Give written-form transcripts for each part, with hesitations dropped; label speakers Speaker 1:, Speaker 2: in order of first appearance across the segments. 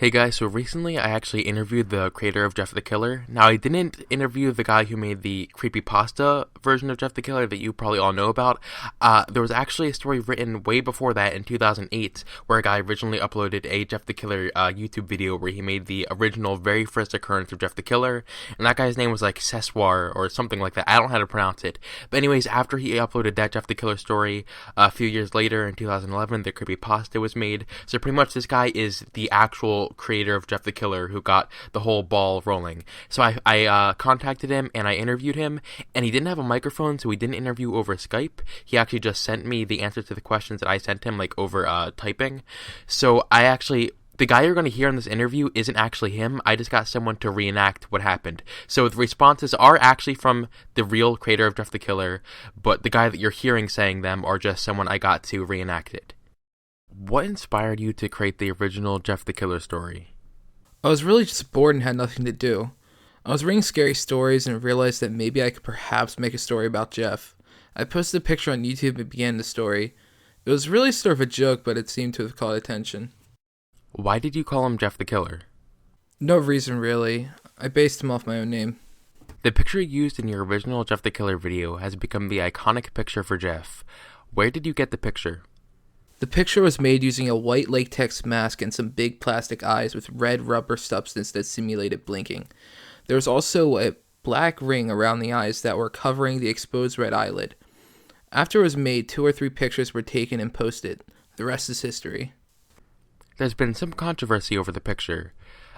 Speaker 1: Hey guys, so recently I actually interviewed the creator of Jeff the Killer. Now, I didn't interview the guy who made the creepypasta version of Jeff the Killer that you probably all know about. There was actually a story written way before that in 2008 where a guy originally uploaded a Jeff the Killer YouTube video where he made the original very first occurrence of Jeff the Killer, and that guy's name was like Seswar or something like that. I don't know how to pronounce it. But anyways, after he uploaded that Jeff the Killer story, a few years later in 2011, the creepypasta was made. So pretty much this guy is the actual creator of Jeff the Killer who got the whole ball rolling. So I contacted him and I interviewed him, and he didn't have a microphone, so we didn't interview over Skype. He actually just sent me the answers to the questions that I sent him, like over typing. So the guy you're going to hear in this interview isn't actually him. I just got someone to reenact what happened. So the responses are actually from the real creator of Jeff the Killer, but the guy that you're hearing saying them are just someone I got to reenact it. What inspired you to create the original Jeff the Killer story?
Speaker 2: I was really just bored and had nothing to do. I was reading scary stories and realized that maybe I could perhaps make a story about Jeff. I posted a picture on YouTube and began the story. It was really sort of a joke, but it seemed to have caught attention.
Speaker 1: Why did you call him Jeff the Killer?
Speaker 2: No reason really. I based him off my own name.
Speaker 1: The picture used in your original Jeff the Killer video has become the iconic picture for Jeff. Where did you get the picture?
Speaker 2: The picture was made using a white latex mask and some big plastic eyes with red rubber substance that simulated blinking. There was also a black ring around the eyes that were covering the exposed red eyelid. After it was made, 2 or 3 pictures were taken and posted. The rest is history.
Speaker 1: There's been some controversy over the picture.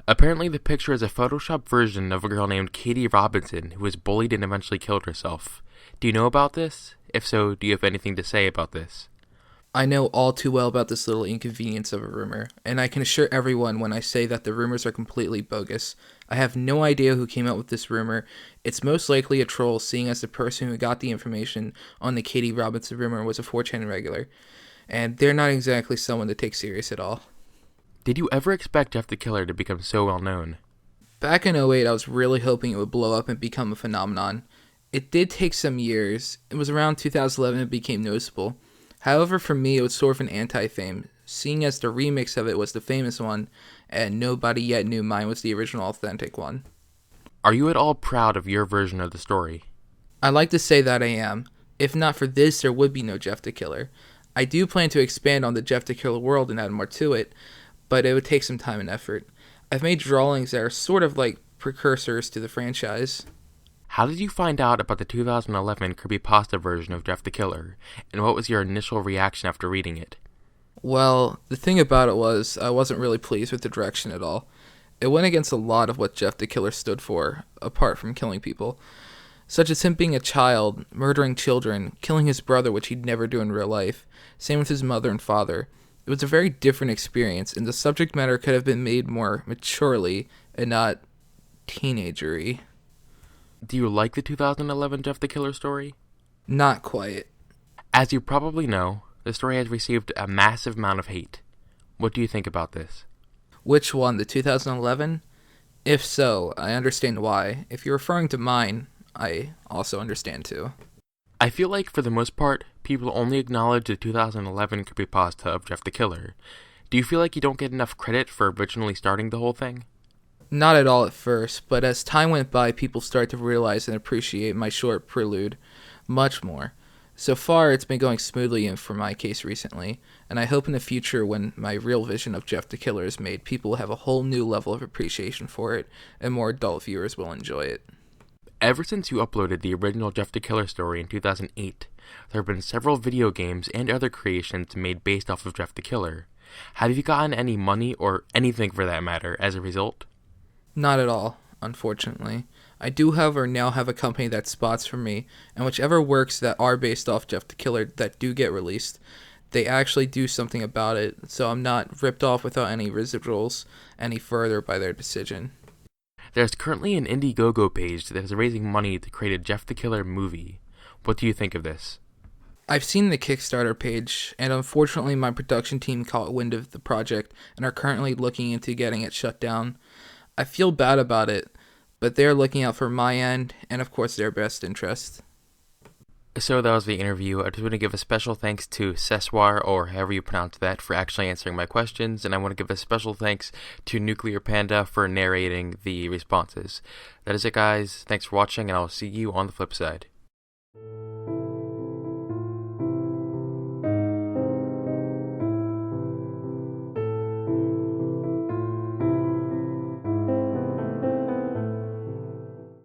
Speaker 1: Apparently the picture is a Photoshop version of a girl named Katie Robinson who was bullied and eventually killed herself. Do you know about this? If so, do you have anything to say about this?
Speaker 2: I know all too well about this little inconvenience of a rumor, and I can assure everyone when I say that the rumors are completely bogus. I have no idea who came up with this rumor. It's most likely a troll, seeing as the person who got the information on the Katie Robinson rumor was a 4chan regular, and they're not exactly someone to take serious at all.
Speaker 1: Did you ever expect Jeff the Killer to become so well known?
Speaker 2: Back in '08, I was really hoping it would blow up and become a phenomenon. It did take some years. It was around 2011 it became noticeable. However, for me, it was sort of an anti-fame, seeing as the remix of it was the famous one, and nobody yet knew mine was the original authentic one.
Speaker 1: Are you at all proud of your version of the story?
Speaker 2: I like to say that I am. If not for this, there would be no Jeff the Killer. I do plan to expand on the Jeff the Killer world and add more to it, but it would take some time and effort. I've made drawings that are sort of like precursors to the franchise.
Speaker 1: How did you find out about the 2011 creepypasta version of Jeff the Killer, and what was your initial reaction after reading it?
Speaker 2: Well, the thing about it was, I wasn't really pleased with the direction at all. It went against a lot of what Jeff the Killer stood for, apart from killing people. Such as him being a child, murdering children, killing his brother, which he'd never do in real life, same with his mother and father. It was a very different experience, and the subject matter could have been made more maturely and not teenagery.
Speaker 1: Do you like the 2011 Jeff the Killer story?
Speaker 2: Not quite.
Speaker 1: As you probably know, the story has received a massive amount of hate. What do you think about this?
Speaker 2: Which one, the 2011? If so, I understand why. If you're referring to mine, I also understand too.
Speaker 1: I feel like, for the most part, people only acknowledge the 2011 creepypasta of Jeff the Killer. Do you feel like you don't get enough credit for originally starting the whole thing?
Speaker 2: Not at all at first, but as time went by, people started to realize and appreciate my short prelude much more. So far, it's been going smoothly for my case recently, and I hope in the future when my real vision of Jeff the Killer is made, people will have a whole new level of appreciation for it, and more adult viewers will enjoy it.
Speaker 1: Ever since you uploaded the original Jeff the Killer story in 2008, there have been several video games and other creations made based off of Jeff the Killer. Have you gotten any money, or anything for that matter, as a result?
Speaker 2: Not at all, unfortunately. I do, however, now have a company that spots for me, and whichever works that are based off Jeff the Killer that do get released, they actually do something about it, so I'm not ripped off without any residuals any further by their decision.
Speaker 1: There's currently an Indiegogo page that is raising money to create a Jeff the Killer movie. What do you think of this?
Speaker 2: I've seen the Kickstarter page, and unfortunately my production team caught wind of the project and are currently looking into getting it shut down. I feel bad about it, but they're looking out for my end and of course their best interest.
Speaker 1: So that was the interview. I just want to give a special thanks to Seswar, or however you pronounce that, for actually answering my questions, and I want to give a special thanks to Nuclear Panda for narrating the responses. That is it, guys. Thanks for watching, and I'll see you on the flip side.